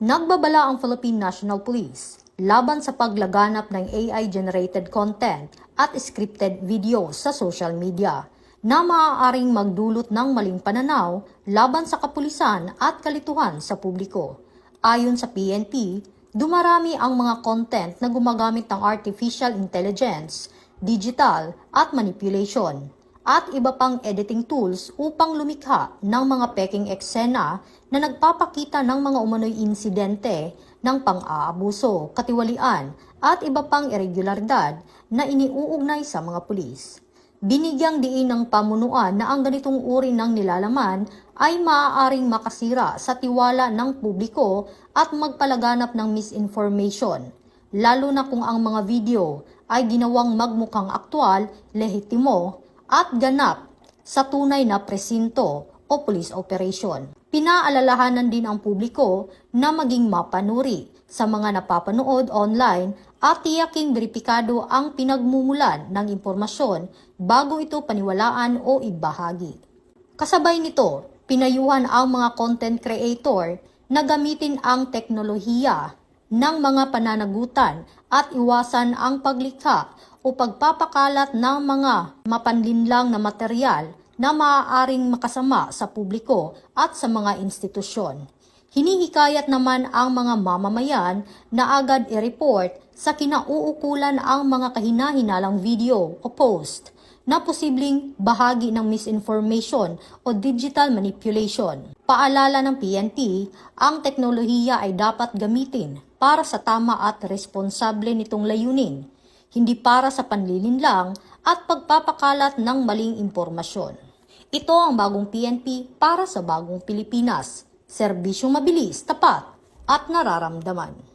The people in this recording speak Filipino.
Nagbabala ang Philippine National Police laban sa paglaganap ng AI-generated content at scripted video sa social media na maaaring magdulot ng maling pananaw laban sa kapulisan at kalituhan sa publiko. Ayon sa PNP, dumarami ang mga content na gumagamit ng artificial intelligence, digital at manipulation, at iba pang editing tools upang lumikha ng mga peking eksena na nagpapakita ng mga umano'y insidente ng pang-aabuso, katiwalian at iba pang irregularidad na iniuugnay sa mga pulis. Binigyang diin ng pamunuan na ang ganitong uri ng nilalaman ay maaaring makasira sa tiwala ng publiko at magpalaganap ng misinformation, lalo na kung ang mga video ay ginawang magmukhang aktwal, lehitimo, at ganap sa tunay na presinto o police operation. Pinaalalahanan din ang publiko na maging mapanuri sa mga napapanood online at tiyaking beripikado ang pinagmumulan ng impormasyon bago ito paniwalaan o ibahagi. Kasabay nito, pinayuhan ang mga content creator na gamitin ang teknolohiya ng mga pananagutan at iwasan ang paglikha o pagpapakalat ng mga mapanlinlang na material na maaaring makasama sa publiko at sa mga institusyon. Hinihikayat naman ang mga mamamayan na agad i-report sa kinauukulan ang mga kahinahinalang video o post na posibleng bahagi ng misinformation o digital manipulation. Paalala ng PNP, ang teknolohiya ay dapat gamitin para sa tama at responsable nitong layunin, hindi para sa panlilinlang at pagpapakalat ng maling impormasyon. Ito ang bagong PNP para sa bagong Pilipinas. Serbisyong mabilis, tapat at nararamdaman.